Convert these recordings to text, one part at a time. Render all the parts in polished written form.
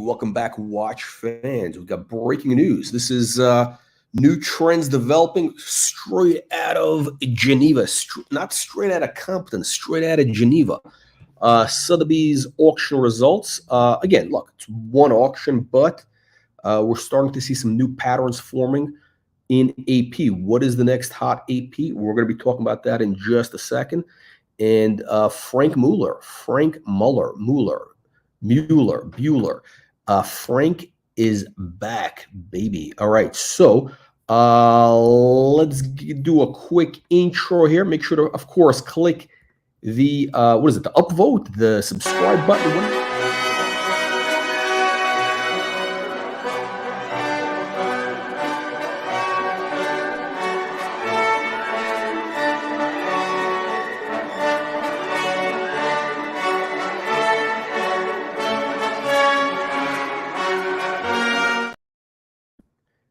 welcome back, watch fans. We've got breaking news. This is new trends developing straight out of Geneva, not straight out of Compton, straight out of Geneva. Sotheby's auction results. Again, look, it's one auction, but we're starting to see some new patterns forming in AP. What is the next hot AP? We're going to be talking about that in just a second. And Franck Muller, Franck is back, baby. All right, so let's do a quick intro here. Make sure to, of course, click the what is it? The upvote, the subscribe button.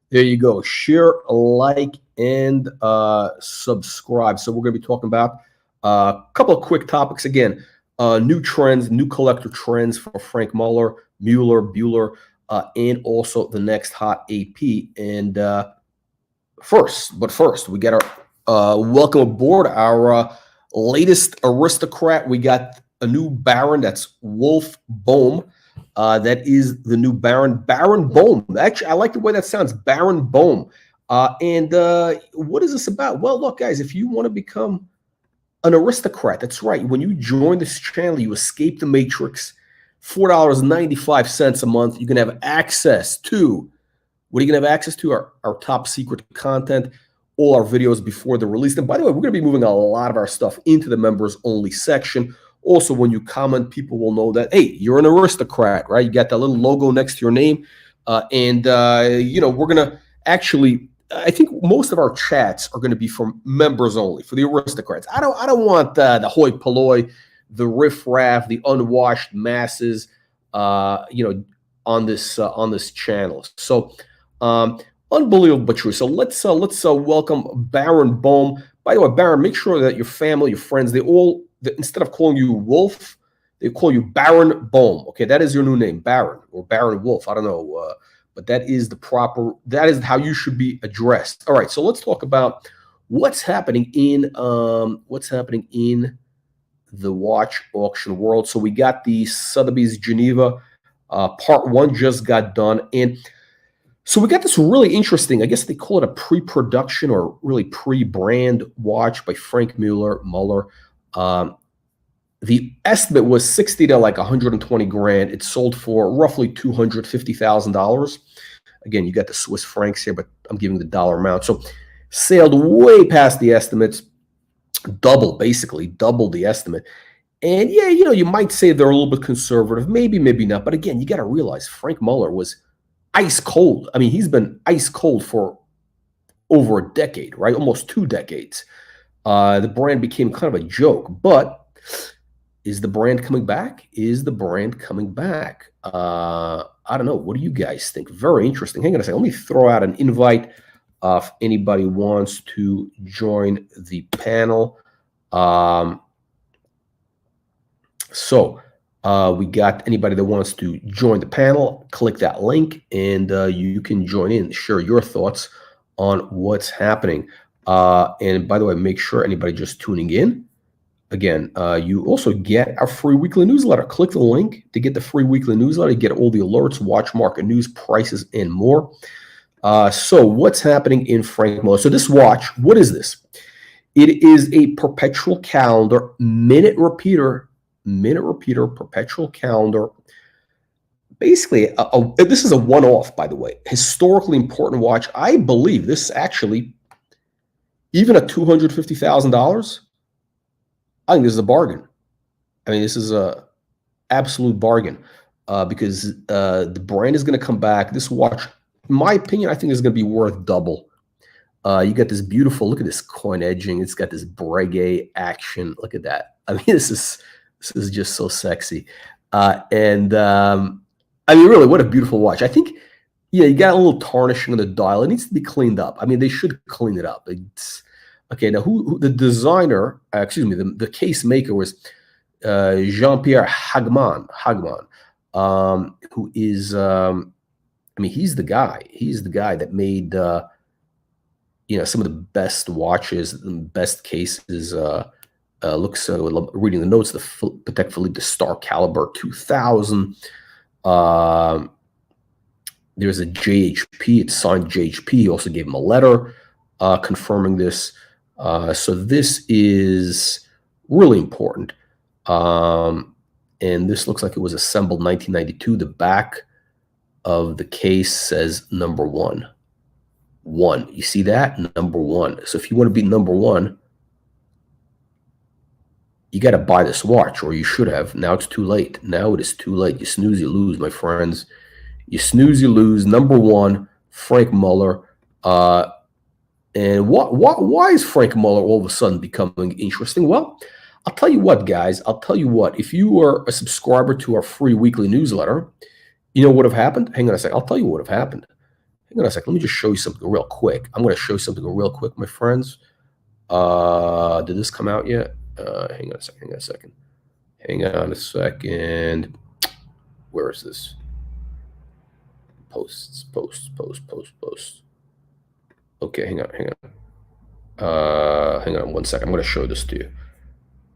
There you go. Share, like, and subscribe. So we're going to be talking about a couple of quick topics. Again, new trends, new collector trends for Franck Muller, and also the next hot AP. And first, we got our welcome aboard our latest aristocrat. We got a new Baron. That's Wolf Bohm. That is the new Baron Bohm. Actually, I like the way that sounds, Baron Bohm. And what is this about? Well, look, guys, if you want to become an aristocrat, that's right. When you join this channel, you escape the matrix. $4.95 a month. You can have access to, what are you going to have access to? Our top secret content, all our videos before they're released. And by the way, we're going to be moving a lot of our stuff into the members only section. Also, when you comment, people will know that, hey, you're an aristocrat, right? You got that little logo next to your name. You know, we're going to actually, I think most of our chats are going to be from members only, for the aristocrats. I don't want the hoi polloi, the riffraff, the unwashed masses, you know, on this channel. So, unbelievable but true. So let's welcome Baron Bohm. By the way, Baron, make sure that your family, your friends, instead of calling you Wolf, they call you Baron Bohm. Okay, that is your new name, Baron or Baron Wolf. I don't know, but that is how you should be addressed. All right, so let's talk about what's happening in the watch auction world. So we got the Sotheby's Geneva part 1 just got done, and so we got this really interesting, I guess they call it a pre-production or really pre-brand watch by Franck Muller. The estimate was 60 to like 120 grand. It sold for roughly $250,000. Again, you got the Swiss francs here, but I'm giving the dollar amount. So sailed way past the estimates, basically double the estimate. And yeah, you know, you might say they're a little bit conservative, maybe not. But again, you got to realize Franck Muller was ice cold. I mean, he's been ice cold for over a decade, right? Almost 2 decades. The brand became kind of a joke, but is the brand coming back? I don't know. What do you guys think? Very interesting. Hang on a second. Let me throw out an invite if anybody wants to join the panel. We got anybody that wants to join the panel, click that link, and you can join in, share your thoughts on what's happening. And by the way, make sure anybody just tuning in, again, you also get our free weekly newsletter. Click the link to get the free weekly newsletter. You get all the alerts, watch market news, prices, and more. So what's happening in Franck Muller? So this watch, what is this? It is a perpetual calendar, minute repeater, perpetual calendar. Basically, this is a one-off, by the way. Historically important watch. I believe this is actually, even at $250,000, I think this is a bargain. I mean, this is a absolute bargain because the brand is going to come back. This watch, in my opinion, I think is going to be worth double. You got this beautiful, look at this coin edging. It's got this breguet action. Look at that. I mean, this is just so sexy. I mean, really, what a beautiful watch. I think, yeah, you got a little tarnishing on the dial. It needs to be cleaned up. I mean, they should clean it up. It's okay. Now, who the designer? Excuse me, the case maker was Jean-Pierre Hagman. who is, I mean, he's the guy. He's the guy that made, some of the best watches, the best cases. Reading the notes, the Patek Philippe, the Star Caliber 2000. There's a JHP. It's signed JHP. He also gave him a letter confirming this. So this is really important. And this looks like it was assembled 1992. The back of the case says number one. You see that? Number one. So if you want to be number one, you got to buy this watch, or you should have. Now it's too late. Now it is too late. You snooze, you lose, my friends. You snooze, you lose. Number one, Franck Muller. And why is Franck Muller all of a sudden becoming interesting? Well, I'll tell you what, guys. I'll tell you what. If you were a subscriber to our free weekly newsletter, you know what would have happened? Hang on a second. I'll tell you what would have happened. Hang on a second. Let me just show you something real quick. I'm going to show you something real quick, my friends. Did this come out yet? Hang on a second. Hang on a second. Where is this? Post. Okay, hang on. Hang on 1 second. I'm going to show this to you.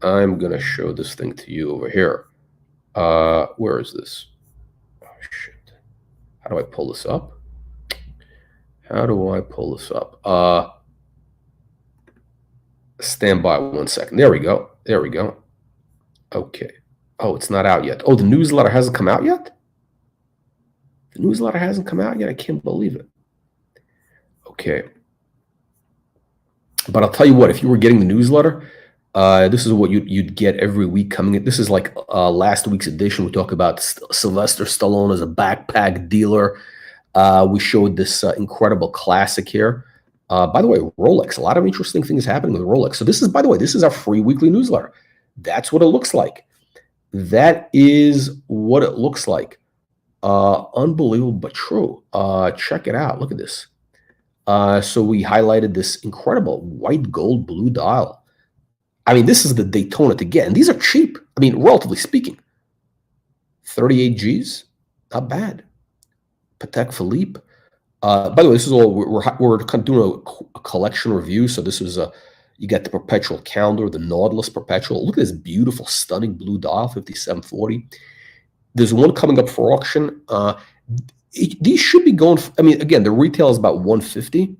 I'm going to show this thing to you over here. Where is this? Oh, shit. How do I pull this up? Stand by 1 second. There we go. Okay. Oh, it's not out yet. Oh, the newsletter hasn't come out yet? The newsletter hasn't come out yet? I can't believe it. Okay. But I'll tell you what, if you were getting the newsletter, this is what you'd get every week coming in. This is like last week's edition. We talk about Sylvester Stallone as a backpack dealer. We showed this incredible classic here. By the way, Rolex, a lot of interesting things happening with Rolex. So this is, by the way, this is our free weekly newsletter. That's what it looks like. That is what it looks like. Unbelievable, but true. Check it out. Look at this. So we highlighted this incredible white gold blue dial. I mean, this is the Daytona to get. And these are cheap. I mean, relatively speaking. 38 Gs, not bad. Patek Philippe. By the way, this is all we're kind of doing a collection review. So this was you got the perpetual calendar, the Nautilus perpetual. Look at this beautiful, stunning blue dial, 5740. There's one coming up for auction. These should be going. I mean, again, the retail is about 150.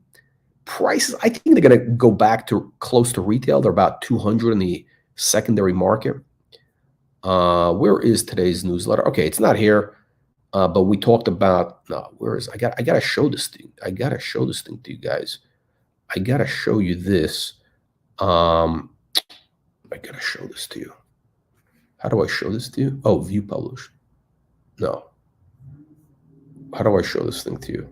Prices, I think they're going to go back to close to retail. They're about 200 in the secondary market. Where is today's newsletter? Okay, it's not here. But we talked about, no, where is, I gotta show this thing. I gotta show this thing to you guys. I gotta show you this. I gotta show this to you. How do I show this to you? Oh, view publish. No. How do I show this thing to you?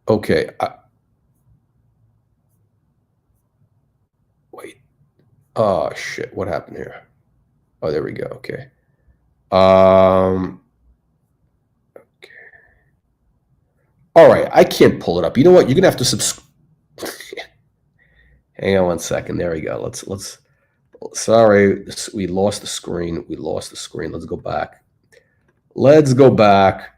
Okay. Wait. Oh, shit. What happened here? Oh, there we go. Okay. Okay. All right. I can't pull it up. You know what? You're going to have to subscribe. Hang on 1 second. There we go. Let's. Sorry. We lost the screen. Let's go back.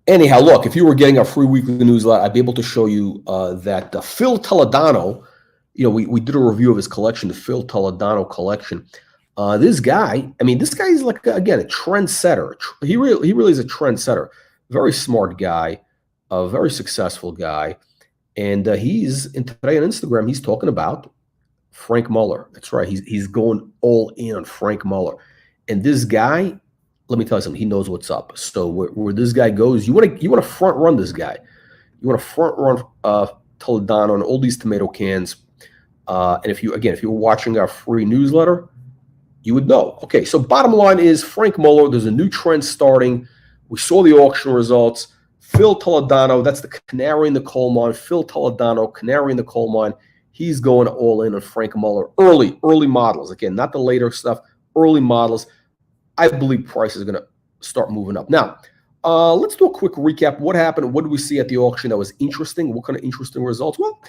Anyhow, look, if you were getting our free weekly newsletter, I'd be able to show you that Phil Toledano, we did a review of his collection, the Phil Toledano collection. This guy is like, again, a trendsetter. He really is a trendsetter. Very smart guy, a very successful guy. And today on Instagram, he's talking about Franck Muller. That's right. He's going all in on Franck Muller. And this guy, let me tell you something. He knows what's up. So where this guy goes, you want to front run this guy. You want to front run Toledano and all these tomato cans. And if you were watching our free newsletter, you would know. Okay, so bottom line is Franck Muller. There's a new trend starting. We saw the auction results. Phil Toledano, that's the canary in the coal mine. Phil Toledano, canary in the coal mine. He's going all in on Franck Muller. Early models. Again, not the later stuff. Early models. I believe price is going to start moving up. Now, let's do a quick recap. What happened? What did we see at the auction that was interesting? What kind of interesting results? Well,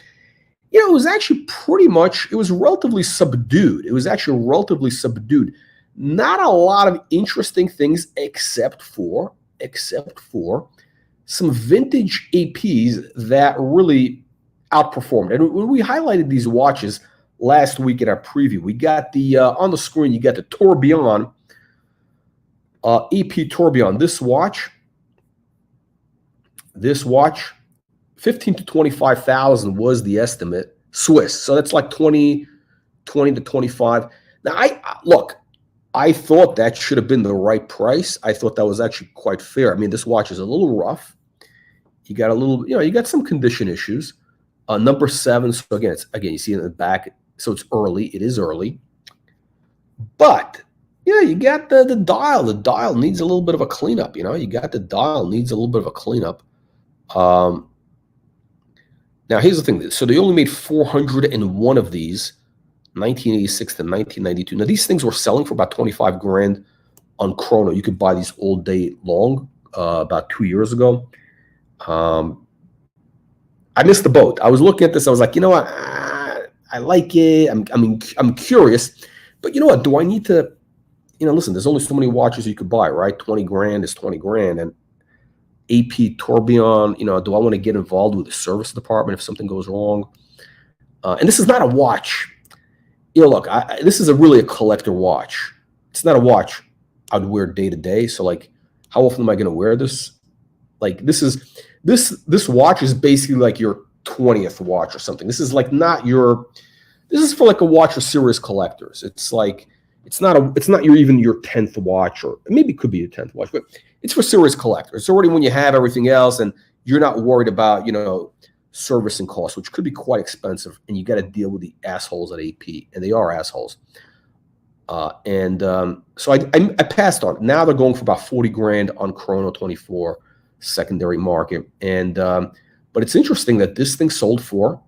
it was actually pretty much, it was relatively subdued. It was actually relatively subdued. Not a lot of interesting things except for some vintage APs that really outperformed. And when we highlighted these watches last week in our preview, we got the, on the screen, you got the Tourbillon, AP Tourbillon. This watch, 15 to 25,000 was the estimate, Swiss. So that's like 20 to 25. Now, I thought that should have been the right price. I thought that was actually quite fair. I mean, this watch is a little rough. You got a little, you got some condition issues. Number 7. So again, you see in the back. So it's early. It is early. But you got the dial. The dial needs a little bit of a cleanup. You got the dial needs a little bit of a cleanup. Now here's the thing. So they only made 401 of these, 1986 to 1992. Now these things were selling for about 25 grand on Chrono. You could buy these all day long. About 2 years ago. I missed the boat. I was looking at this. I was like, you know what? I like it. I'm curious, but you know what? Do I need to? Listen. There's only so many watches you could buy, right? 20 grand is 20 grand, and AP Tourbillon. Do I want to get involved with the service department if something goes wrong? And this is not a watch. Look, this is really a collector watch. It's not a watch I'd wear day to day. So, like, how often am I going to wear this? Like, this watch is basically like your 20th watch or something. This is like not your. This is for like a watch for serious collectors. It's like it's not even your 10th watch, or maybe it could be your 10th watch, but it's for serious collectors. It's already when you have everything else and you're not worried about servicing costs, which could be quite expensive, and you got to deal with the assholes at AP, and they are assholes. So I passed on it. Now they're going for about 40 grand on Chrono 24 secondary market, and but it's interesting that this thing sold for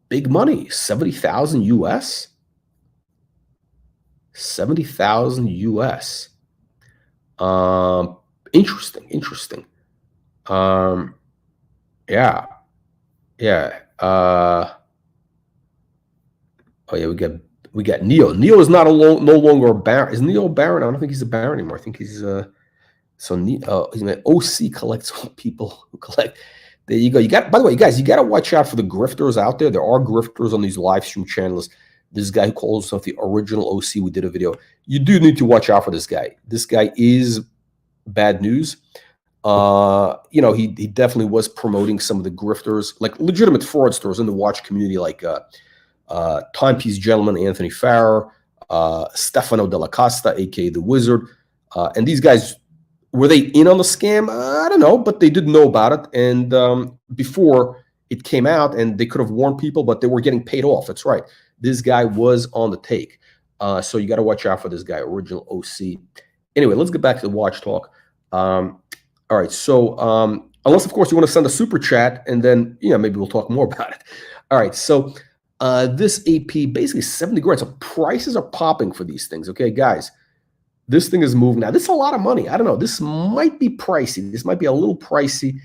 big money, 70,000 US. 70,000 US. Interesting. Yeah. Oh yeah, we got Neo. Neo is no longer a baron. Is Neo a baron? I don't think he's a baron anymore. I think he's he's an OC collects all people who collect. There you go. By the way, you guys, you got to watch out for the grifters out there. There are grifters on these live stream channels. This guy who calls himself the original OC, we did a video. You do need to watch out for this guy. This guy is bad news. He definitely was promoting some of the grifters, like legitimate fraudsters in the watch community, like Timepiece Gentleman Anthony Farrer, Stefano Della Costa, aka the Wizard, and these guys. Were they in on the scam? I don't know, but they didn't know about it. And before it came out, and they could have warned people, but they were getting paid off. That's right. This guy was on the take. So you got to watch out for this guy, original OC. Anyway, let's get back to the watch talk. All right. So unless, of course, you want to send a super chat, and then, maybe we'll talk more about it. All right. So this AP, basically 70 grand. So prices are popping for these things. Okay, guys. This thing is moving now. This is a lot of money. I don't know. This might be pricey. This might be a little pricey.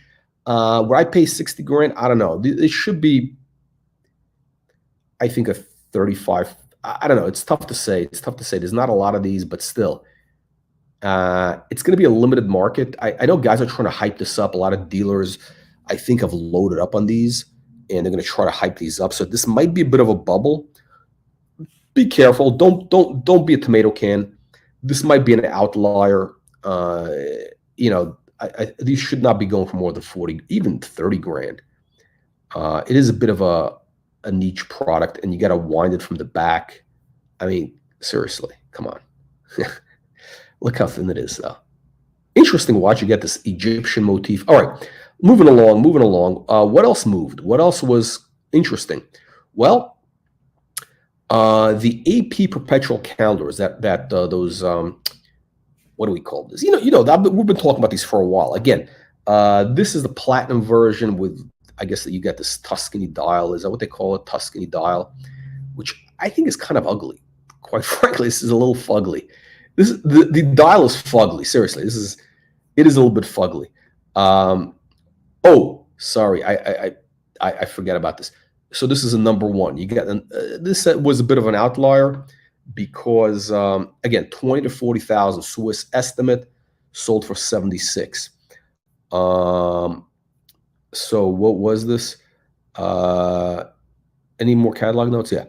Where I pay 60 grand, I don't know. It should be, I think, a 35. I don't know. It's tough to say. There's not a lot of these, but still. It's going to be a limited market. I know guys are trying to hype this up. A lot of dealers, I think, have loaded up on these, and they're going to try to hype these up. So this might be a bit of a bubble. Be careful. Don't be a tomato can. This might be an outlier. These should not be going for more than 40, even 30 grand. It is a bit of a niche product, and you got to wind it from the back. I mean, seriously, come on. Look how thin it is, though. Interesting watch. You get this Egyptian motif. All right, moving along. What else moved? What else was interesting? Well, the AP perpetual calendars, those what do we call this? We've been talking about these for a while. Again, this is the platinum version with, I guess, that you get this Tuscany dial. Is that what they call it? Tuscany dial, which I think is kind of ugly. Quite frankly, this is a little fugly. The dial is fugly. Seriously, this is It is a little bit fugly. Oh, sorry, I forget about this. So this is a number one. You get this was a bit of an outlier because again, 20 to 40,000 Swiss estimate, sold for 76. Um, so what was this? Any more catalog notes? Yeah.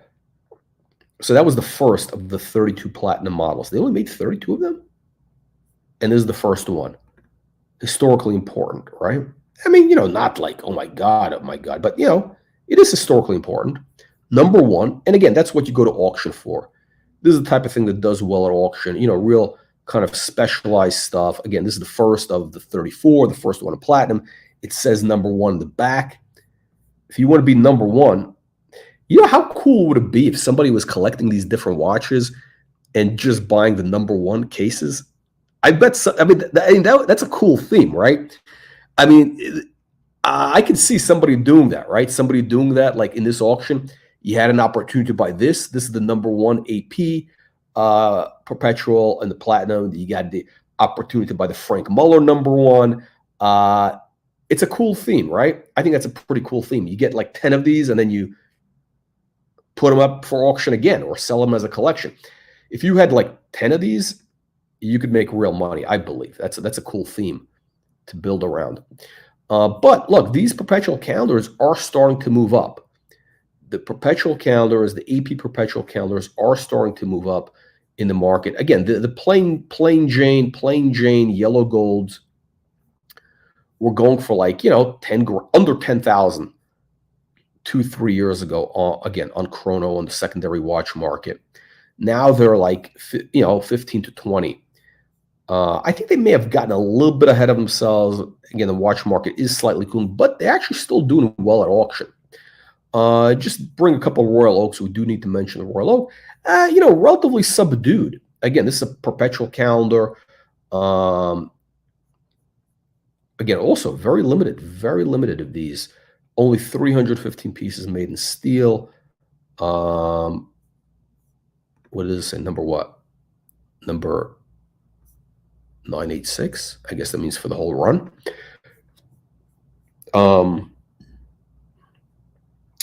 So that was the first of the 32 platinum models. They only made 32 of them, and this is the first one. Historically important, right? I mean, not like, oh my God, but it is historically important. Number one, and again, that's what you go to auction for. This is the type of thing that does well at auction, real kind of specialized stuff. Again, this is the first of the 34, the first one in platinum. It says number one in the back. If you want to be number one, how cool would it be if somebody was collecting these different watches and just buying the number one cases? I bet. That's a cool theme, right? I mean, I can see somebody doing that, right? Somebody doing that, like in this auction, you had an opportunity to buy this. This is the number one AP perpetual and the platinum. You got the opportunity to buy the Franck Muller number one. It's a cool theme, right? I think that's a pretty cool theme. You get like 10 of these, and then you put them up for auction again or sell them as a collection. If you had like 10 of these, you could make real money, I believe. That's a cool theme to build around. But look, these perpetual calendars are starting to move up. The perpetual calendars, the AP perpetual calendars are starting to move up in the market. Again, the plain Jane yellow golds were going for like, under 10,000 2-3 years ago, again, on chrono on the secondary watch market. Now they're like, 15 to 20. I think they may have gotten a little bit ahead of themselves. Again, the watch market is slightly cooling, but they're actually still doing well at auction. Just bring a couple of Royal Oaks. We do need to mention the Royal Oak. Relatively subdued. Again, this is a perpetual calendar. Again, also very limited of these. Only 315 pieces made in steel. What does it say? Number what? Number 986. I guess that means for the whole run.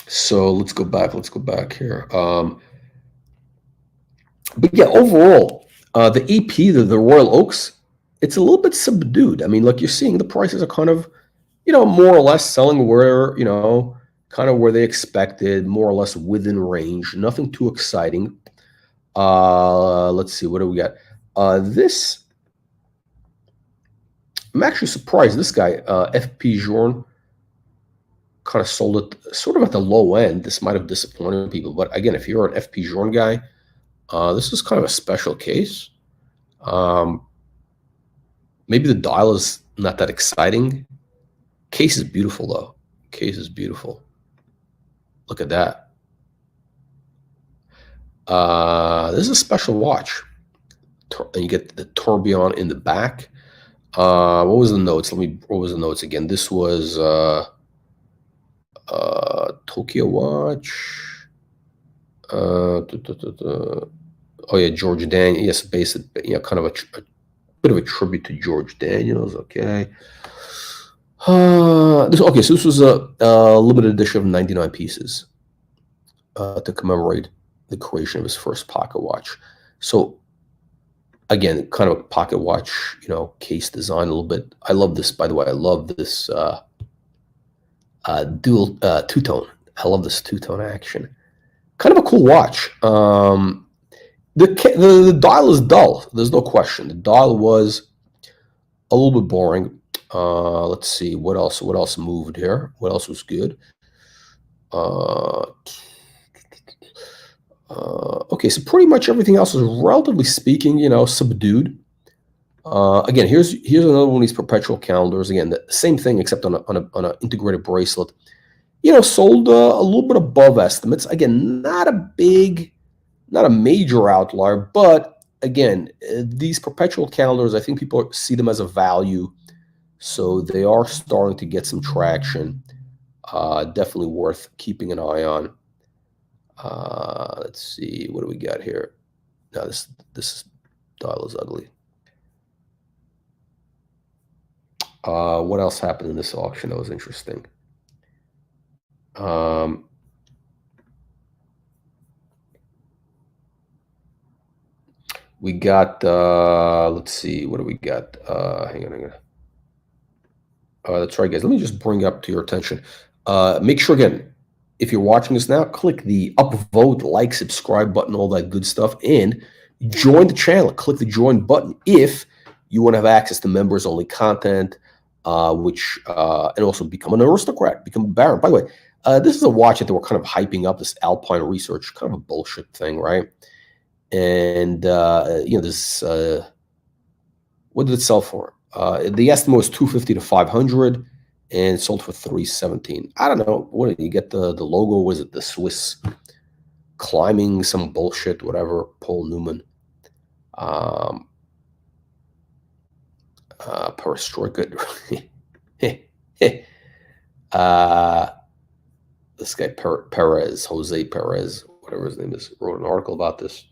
So let's go back here. But yeah, overall, the EP, the Royal Oaks, it's a little bit subdued. I mean, like you're seeing, the prices are kind of, more or less selling where, kind of where they expected, more or less within range. Nothing too exciting. Let's see, what do we got? This, I'm actually surprised. This guy, FP Journe, kind of sold it sort of at the low end. This might have disappointed people, but again, if you're an FP Journe guy, this is kind of a special case. Maybe the dial is not that exciting. Case is beautiful, though. Case is beautiful. Look at that. This is a special watch. And you get the tourbillon in the back. What was the notes? What was the notes again? This was Tokyo watch. Oh yeah, George Daniels. Yes, based, kind of a bit of a tribute to George Daniels. Okay. So this was a limited edition of 99 pieces to commemorate the creation of his first pocket watch. So again, kind of a pocket watch, case design a little bit. I love this, by the way. I love this dual two-tone. I love this two-tone action. Kind of a cool watch. The dial is dull. There's no question. The dial was a little bit boring. Let's see what else. What else moved here? What else was good? Okay, so pretty much everything else is, relatively speaking, subdued. Again, here's another one of these perpetual calendars. Again, the same thing except on an integrated bracelet. Sold a little bit above estimates. Again, not a major outlier, but again, these perpetual calendars, I think people see them as a value, so they are starting to get some traction. Definitely worth keeping an eye on. Let's see, what do we got here? Now this dial is ugly. What else happened in this auction that was interesting? We got, let's see, what do we got? Hang on. That's right, guys. Let me just bring up to your attention. Make sure, again, if you're watching this now, click the upvote, like, subscribe button, all that good stuff, and join the channel. Click the join button if you want to have access to members-only content, and also become an aristocrat, become a baron. By the way, this is a watch that they were kind of hyping up, this Alpine Research, kind of a bullshit thing, right? And, this, what did it sell for? The estimate was 250 to 500, and it sold for 317. I don't know. What did you get? The logo? Was it the Swiss climbing some bullshit? Whatever. Paul Newman. Perestroika. This guy Perez, Jose Perez, whatever his name is, wrote an article about this.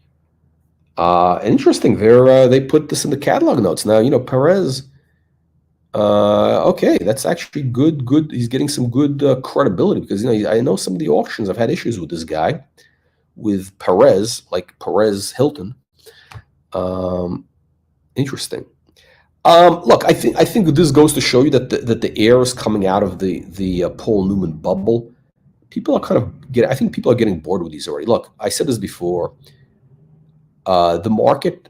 Interesting. They put this in the catalog notes. Now, Perez. Okay, that's actually good. He's getting some good credibility because I know some of the auctions. I've had issues with this guy, with Perez, like Perez Hilton. Interesting. Look, I think this goes to show you that the air is coming out of the Paul Newman bubble. People are I think people are getting bored with these already. Look, I said this before. The market,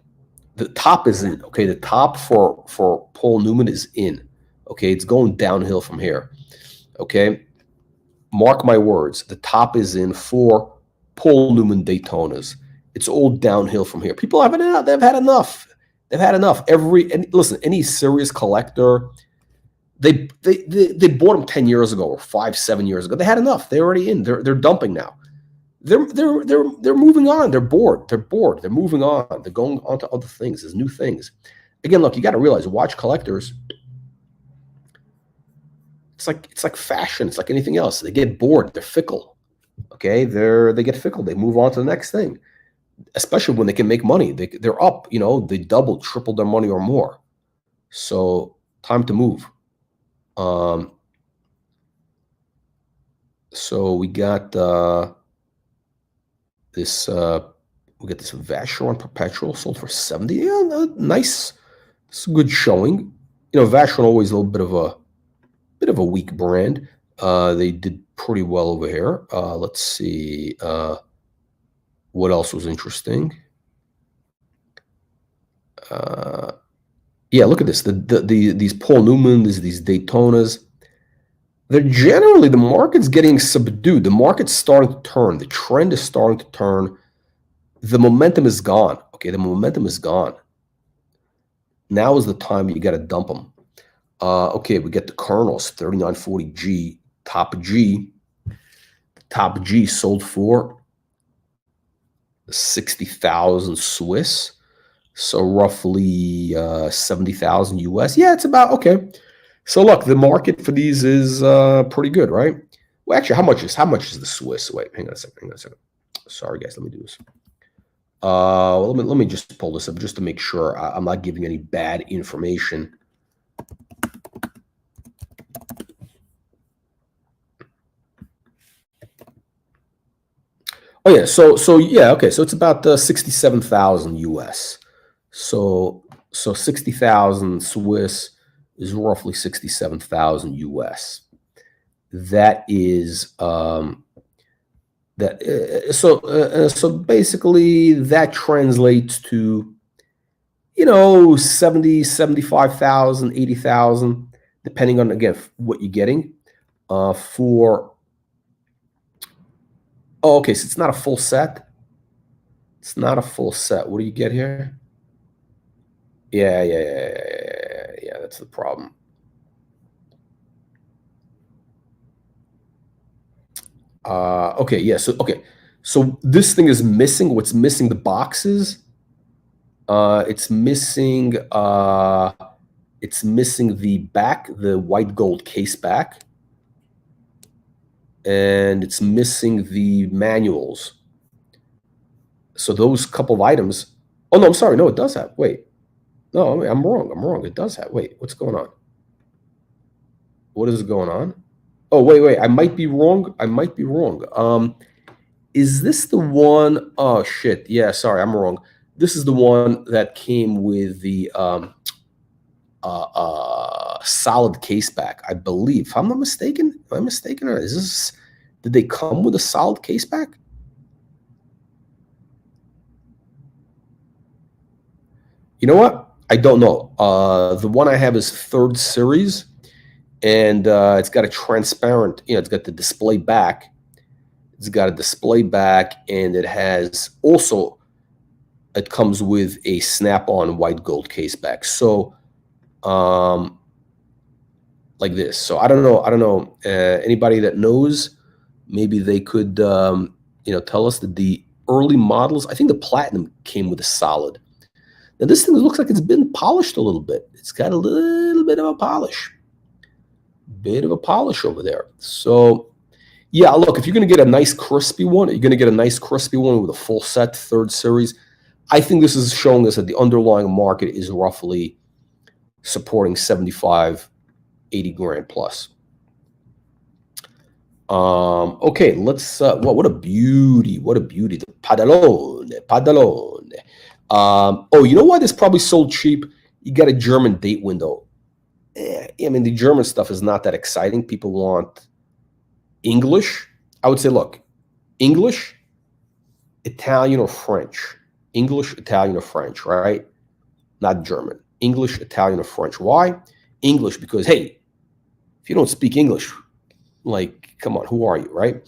the top is in. Okay, the top for Paul Newman is in. Okay, it's going downhill from here. Okay, mark my words. The top is in for Paul Newman Daytonas. It's all downhill from here. People have enough. They've had enough. They've had enough. Listen, any serious collector, they bought them 10 years ago or 5-7 years ago. They had enough. They're already in. They're dumping now. They're moving on. They're bored. They're moving on. They're going on to other things. There's new things. Again, look, you got to realize, watch collectors. It's like fashion. It's like anything else. They get bored. They're fickle. Okay, they get fickle. They move on to the next thing. Especially when they can make money. They're up. They double, triple their money or more. So time to move. So we got this. We get this Vacheron Perpetual sold for 70. Yeah, nice. It's a good showing. Vacheron always a little bit of a weak brand. They did pretty well over here. Let's see. What else was interesting? Yeah, look at this. These Paul Newman, these Daytonas. They're generally, the market's getting subdued. The market's starting to turn. The trend is starting to turn. The momentum is gone. Okay, the momentum is gone. Now is the time you got to dump them. Okay, we get the Colonels, 3940G, top G. Top G sold for 60,000 Swiss. So roughly 70,000 US. Yeah, it's about okay. So look, the market for these is pretty good, right? Well, actually, how much is the Swiss? Wait, hang on a second. Sorry, guys, let me do this. Let me just pull this up just to make sure I'm not giving any bad information. Oh yeah, so yeah, okay, so it's about 67,000 US. So 60,000 Swiss is roughly 67,000 US. That is so basically that translates to 70, 75,000, 80,000, depending on, again, what you're getting for. Oh, okay, so it's not a full set. It's not a full set. What do you get here? Yeah, that's the problem. Okay, yeah, so this thing is missing. What's missing? The boxes. It's missing the back, the white gold case back, and it's missing the manuals. So those couple of items. Oh no, I'm sorry. No, it does have. Wait, no, I'm wrong. It does have. Wait, what's going on? What is going on? Oh, wait. I might be wrong. I might be wrong. Is this the one? Oh shit. Yeah, sorry, I'm wrong. This is the one that came with the solid case back, I believe. If I'm not mistaken, am I mistaken, or is this? Did they come with a solid case back? You know what? I don't know. The one I have is third series, and it's got a transparent. It's got the display back. It's got a display back, and it has also. It comes with a snap-on white gold case back. So, like this. So I don't know. Anybody that knows, maybe they could, tell us that the early models. I think the platinum came with a solid. Now this thing looks like it's been polished a little bit. It's got a little bit of a polish, over there. So yeah, look, if you're going to get a nice crispy one, you're going to get a nice crispy one with a full set third series. I think this is showing us that the underlying market is roughly supporting 75, 80 grand plus. Okay, let's. What a beauty! What a beauty! The Padalone. Oh, you know why this probably sold cheap? You got a German date window. I mean, the German stuff is not that exciting. People want English. I would say, look, English, Italian, or French. English, Italian, or French, right? Not German. English, Italian, or French. Why? English, because, hey, if you don't speak English, like, come on, who are you, right?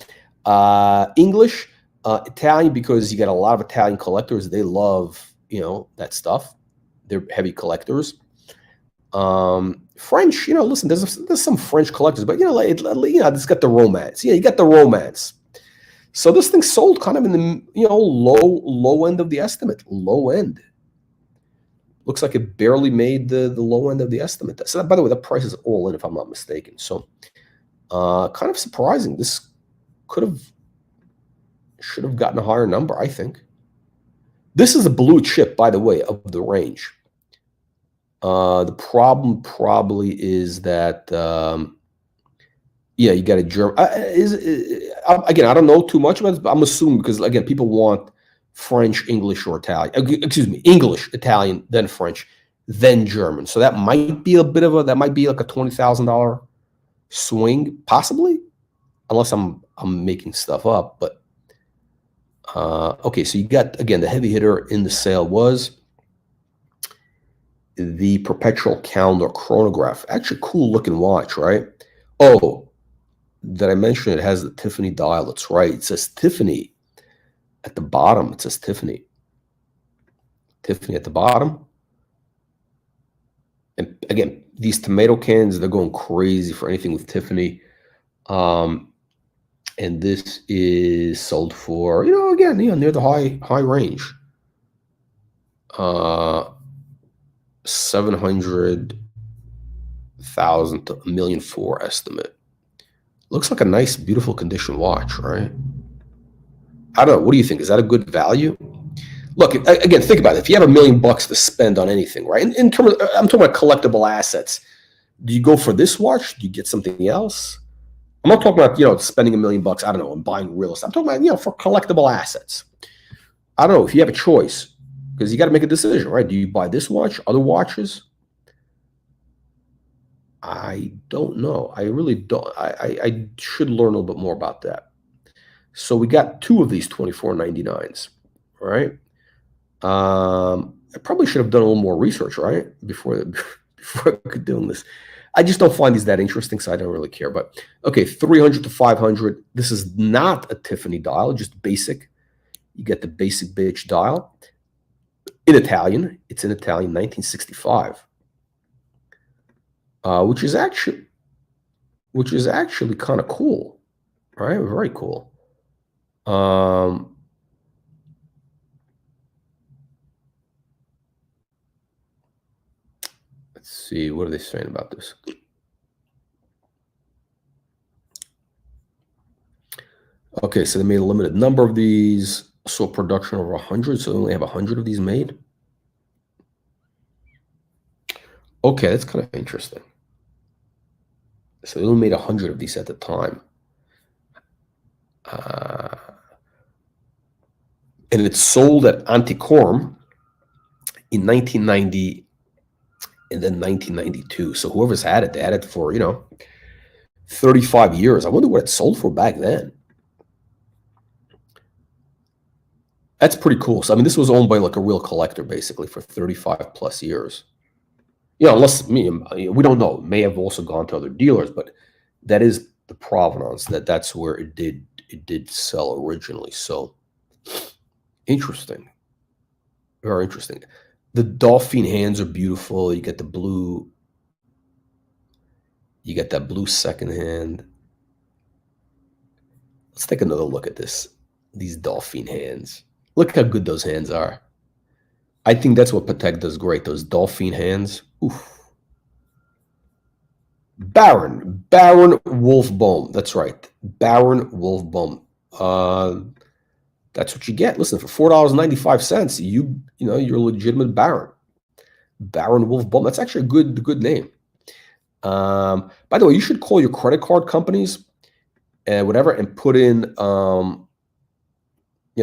English, Italian, because you got a lot of Italian collectors. They love, that stuff. They're heavy collectors. French, listen, there's some French collectors, but it's got the romance. Yeah, you got the romance. So this thing sold kind of in the low end of the estimate. Low end. Looks like it barely made the low end of the estimate. So by the way, the price is all in, if I'm not mistaken. So kind of surprising. This should have gotten a higher number, I think. This is a blue chip, by the way, of the range. The problem probably is that, you got a German. Again, I don't know too much about it, but I'm assuming because, again, people want French, English, or Italian. Excuse me, English, Italian, then French, then German. So that might be like a $20,000 swing, possibly, unless I'm making stuff up. But okay, so you got, again, the heavy hitter in the sale was the perpetual calendar chronograph. Actually, cool looking watch, right? Oh, did I mention it has the Tiffany dial? That's right. It says Tiffany at the bottom. It says Tiffany. Tiffany at the bottom. And again, these tomato cans, they're going crazy for anything with Tiffany. And this is sold for, again, near the high range. 700,000 to 1.4 million estimate. Looks like a nice, beautiful condition watch, right? I don't know. What do you think? Is that a good value? Look, again, think about it. If you have $1 million to spend on anything, right? In terms of, I'm talking about collectible assets. Do you go for this watch? Do you get something else? I'm not talking about, spending $1 million, I don't know, and buying real estate. I'm talking about, for collectible assets. I don't know, if you have a choice, because you got to make a decision, right? Do you buy this watch, other watches? I don't know. I really don't. I should learn a little bit more about that. So we got two of these 24.99s, right? I probably should have done a little more research, right? Before I could do this. I just don't find these that interesting, so I don't really care. But okay, 300 to 500. This is not a Tiffany dial, just basic. You get the basic bitch dial in Italian. It's in Italian, 1965, which is actually kind of cool, right? Very cool. Let's see, what are they saying about this? Okay, so they made a limited number of these. So production over 100, so they only have 100 of these made. Okay, that's kind of interesting. So they only made 100 of these at the time. And it's sold at Antiquorum in 1990 and then 1992. So whoever's had it, they had it for, 35 years. I wonder what it sold for back then. That's pretty cool. So, I mean, this was owned by like a real collector basically for 35 plus years. Unless we don't know. It may have also gone to other dealers, but that is the provenance. That's where it did sell originally. So interesting. Very interesting. The dolphin hands are beautiful. You get the blue. You get that blue second hand. Let's take another look at this. These dolphin hands. Look how good those hands are. I think that's what Patek does great. Those dolphin hands. Oof. Baron Wolfbohm. That's right. Baron Wolfbohm. That's what you get. Listen, for $4.95, you're a legitimate Baron. Baron Wolfbohm. That's actually a good name. By the way, you should call your credit card companies and whatever and put in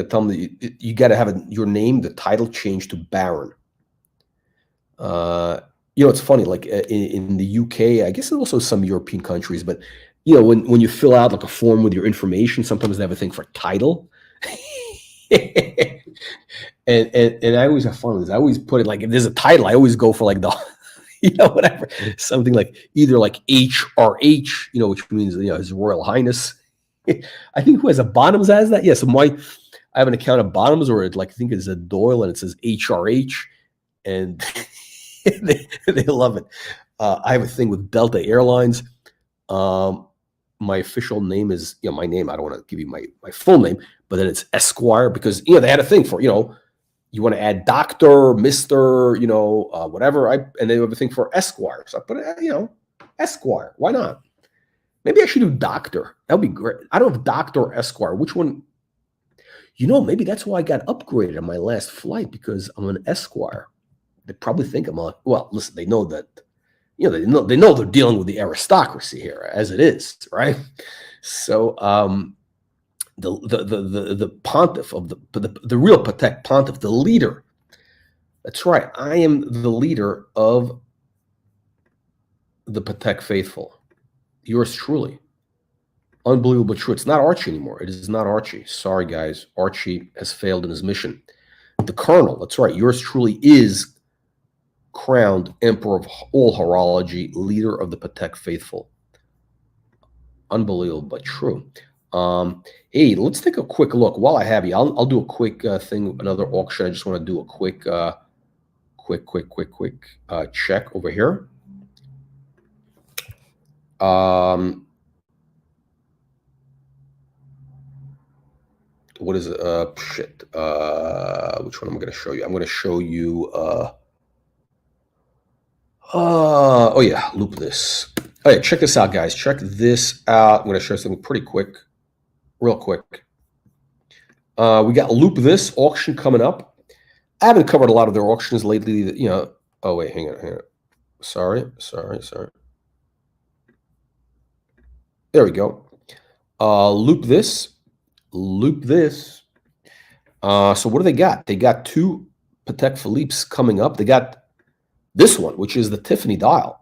tell them that you got to have your name, the title changed to Baron. It's funny, like in the UK, I guess also some European countries, but when you fill out like a form with your information, sometimes they have a thing for title. and I always have fun with this. I always put it like, if there's a title, I always go for like the whatever, something like either like HRH, which means His Royal Highness. I think who has a Bottoms has that. Yes, I have an account of Bottoms where I think it's a Doyle and it says HRH, and they love it. I have a thing with Delta Airlines. My official name is my name. I don't want to give you my full name, but then it's Esquire because they had a thing for you want to add Doctor, Mister, whatever. And they have a thing for Esquire. So I put it, Esquire. Why not? Maybe I should do Doctor. That would be great. I don't have Doctor or Esquire. Which one? Maybe that's why I got upgraded on my last flight because I'm an Esquire. They probably think I'm well, listen, they know that, they know they're dealing with the aristocracy here as it is, right? So, the pontiff of the real Patek pontiff, the leader. That's right. I am the leader of the Patek faithful. Yours truly. Unbelievable true. It's not Archie anymore. It is not Archie. Sorry, guys. Archie has failed in his mission. The Colonel. That's right. Yours truly is crowned Emperor of all horology, leader of the Patek faithful. Unbelievable, but true. Hey, let's take a quick look. While I have you, I'll do a quick thing, another auction. I just want to do a quick check over here. What is it? Which one am I going to show you? I'm going to show you. Oh yeah, loop this. Oh yeah, check this out, guys. Check this out. I'm going to show you something pretty quick, real quick. We got loop this auction coming up. I haven't covered a lot of their auctions lately. Oh wait, hang on. Sorry. There we go. Loop this. So what do they got? They got two Patek Philippe's coming up. They got this one, which is the Tiffany dial.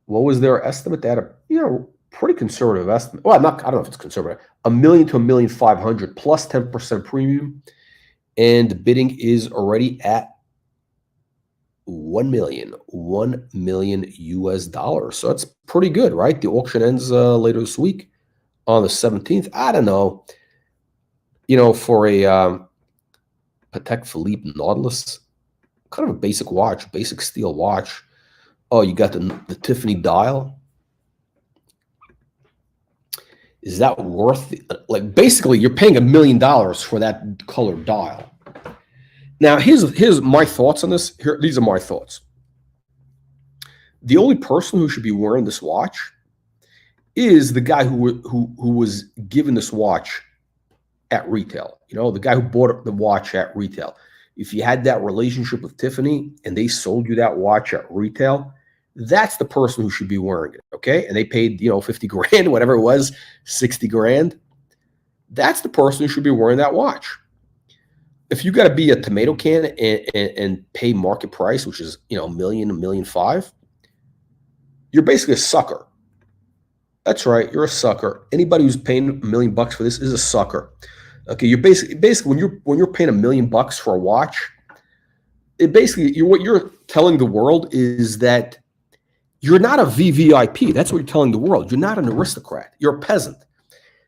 What was their estimate? They had a pretty conservative estimate. Well, I don't know if it's conservative. $1 million to $1.5 million plus 10% premium, and the bidding is already at $1 million US dollars. So that's pretty good, right? The auction ends later this week on the 17th. I don't know. For a Patek Philippe Nautilus, kind of a basic watch, basic steel watch. Oh, you got the Tiffany dial. Is that worth like basically you're paying $1 million for that colored dial? Now, here's my thoughts on this. These are my thoughts. The only person who should be wearing this watch is the guy who was given this watch at retail. The guy who bought the watch at retail. if you had that relationship with Tiffany and they sold you that watch at retail, that's the person who should be wearing it, okay? And they paid, 50 grand, whatever it was, 60 grand. That's the person who should be wearing that watch. If you got to be a tomato can and pay market price, which is, $1 million, $1.5 million, you're basically a sucker. That's right, you're a sucker. Anybody who's paying $1 million for this is a sucker. Okay, you're basically when you're paying $1 million for a watch, what you're telling the world is that you're not a VVIP. That's what you're telling the world. You're not an aristocrat. You're a peasant.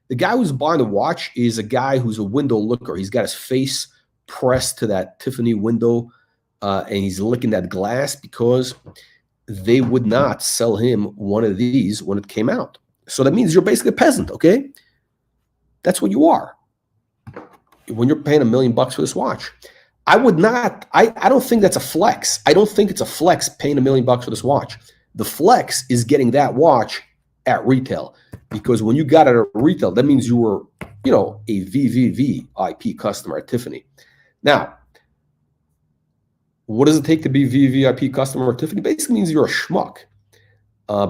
The guy who's buying the watch is a guy who's a window looker. He's got his face pressed to that Tiffany window, and he's licking that glass because they would not sell him one of these when it came out. So that means you're basically a peasant, okay? That's what you are when you're paying $1 million for this watch. I don't think that's a flex. I don't think it's a flex paying $1 million for this watch. The flex is getting that watch at retail, because when you got it at retail, that means you were, a VVVIP customer at Tiffany. Now, what does it take to be VVIP customer at Tiffany? Basically means you're a schmuck,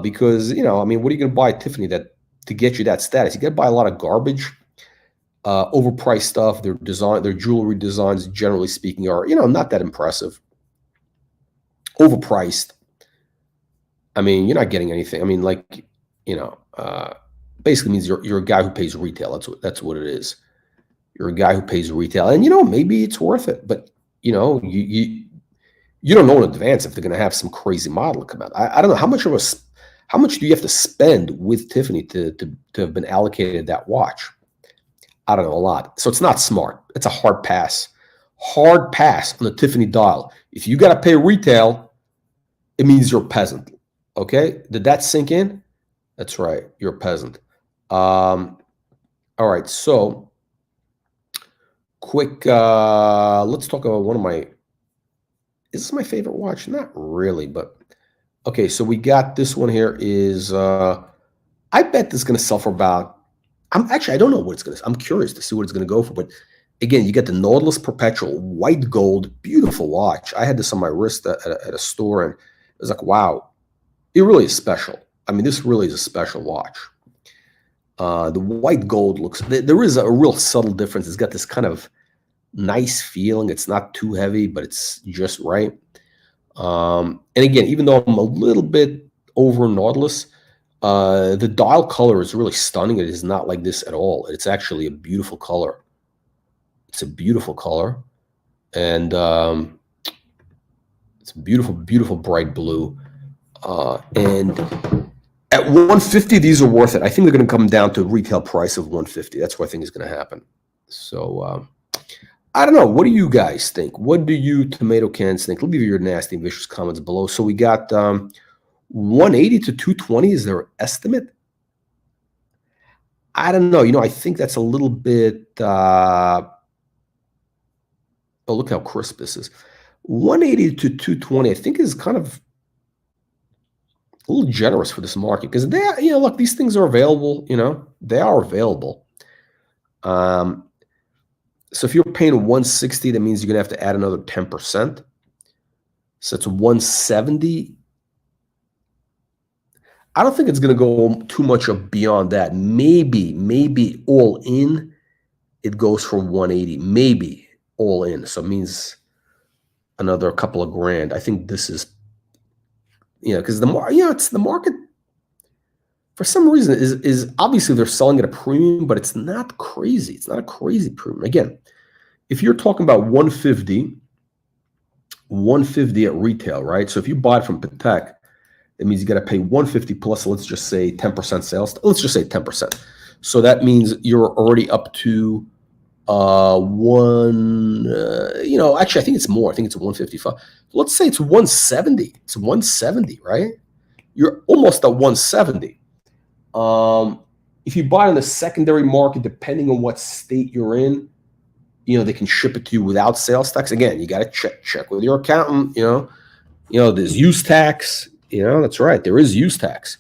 because, what are you going to buy at Tiffany to get you that status? You got to buy a lot of garbage, overpriced stuff. Their jewelry designs, generally speaking, are, not that impressive. Overpriced. You're not getting anything. Basically means you're a guy who pays retail. That's what it is. You're a guy who pays retail, and maybe it's worth it, but you don't know in advance if they're going to have some crazy model come out. I don't know how much do you have to spend with Tiffany to have been allocated that watch. I don't know, a lot. So it's not smart. It's a hard pass. Hard pass on the Tiffany dial. If you got to pay retail, it means you're a peasant. Okay, did that sink in? That's right, you're a peasant. All right, so quick, let's talk about is this my favorite watch? Not really, but okay, so we got this one here is, I bet this is going to sell for about, I don't know what it's going to, I'm curious to see what it's going to go for, but again, you get the Nautilus Perpetual, white gold, beautiful watch. I had this on my wrist at a store, and it was like, wow. It really is special. This really is a special watch. The white gold there is a real subtle difference. It's got this kind of nice feeling. It's not too heavy, but it's just right. And again, even though I'm a little bit over Nautilus, the dial color is really stunning. It is not like this at all. It's actually a beautiful color. It's a beautiful color. And it's a beautiful, beautiful bright blue. And at $150, these are worth it. I think they're going to come down to retail price of $150. That's what I think is going to happen. So I don't know. What do you guys think? What do you tomato cans think? Leave your nasty, vicious comments below. So we got 180 to 220 is their estimate. I don't know. I think that's a little bit. Oh, look how crisp this is. 180 to 220, I think, is kind of a little generous for this market, because look, these things are available, they are available. So if you're paying 160, that means you're going to have to add another 10%. So it's 170. I don't think it's going to go too much beyond that. Maybe all in, it goes for 180, maybe all in. So it means another couple of grand. I think this is, because it's the market for some reason is obviously they're selling at a premium, but it's not crazy. It's not a crazy premium. Again, if you're talking about 150 at retail, right? So if you buy it from Patek, it means you got to pay 150 plus, let's just say 10% sales. Let's just say 10%. So that means you're already up to actually, I think it's more. I think it's 155. Let's say it's 170. It's 170, right? You're almost at 170. If you buy in the secondary market, depending on what state you're in, they can ship it to you without sales tax. Again, you got to check with your accountant. There's use tax. That's right. There is use tax.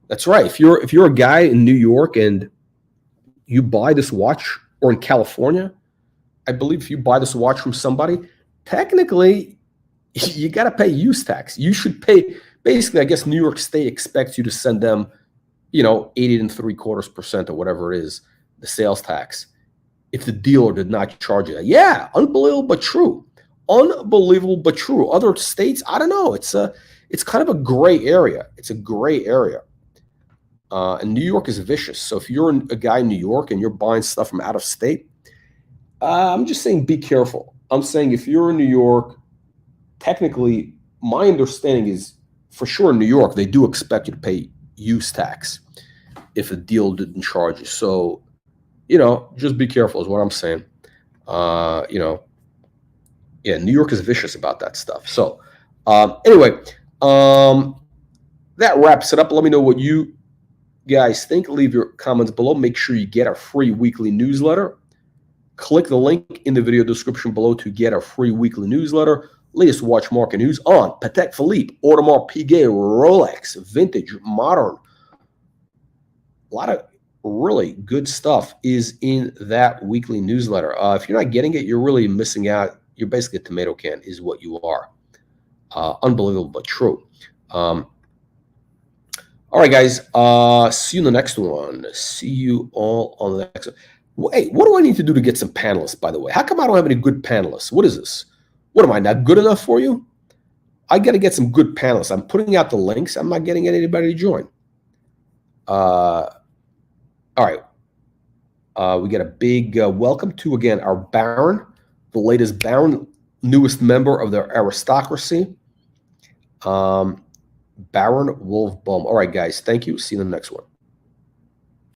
That's right. If you're a guy in New York and you buy this watch, or in California, I believe if you buy this watch from somebody, technically, you got to pay use tax. You should pay, basically, I guess New York State expects you to send them, 8.75% or whatever it is, the sales tax, if the dealer did not charge you. Yeah, unbelievable but true. Unbelievable but true. Other states, I don't know. It's kind of a gray area. It's a gray area. And New York is vicious. So if you're a guy in New York and you're buying stuff from out of state, I'm just saying be careful. I'm saying if you're in New York, technically, my understanding is for sure in New York, they do expect you to pay use tax if a deal didn't charge you. So, just be careful is what I'm saying. Yeah, New York is vicious about that stuff. So anyway, that wraps it up. Let me know what you guys think. Leave your comments below. Make sure you get our free weekly newsletter. Click the link in the video description below to get our free weekly newsletter. Latest watch market news on Patek Philippe, Audemars, Piguet, Rolex, vintage, modern. A lot of really good stuff is in that weekly newsletter. If you're not getting it, you're really missing out. You're basically a tomato can is what you are. Unbelievable, but true. All right, guys. See you in the next one. See you all on the next one. Hey, what do I need to do to get some panelists, by the way? How come I don't have any good panelists? What is this? What am I, not good enough for you? I got to get some good panelists. I'm putting out the links. I'm not getting anybody to join. All right. We got a big welcome to, again, our Baron, the latest Baron, newest member of the aristocracy, Baron Wolfbaum. All right, guys. Thank you. See you in the next one.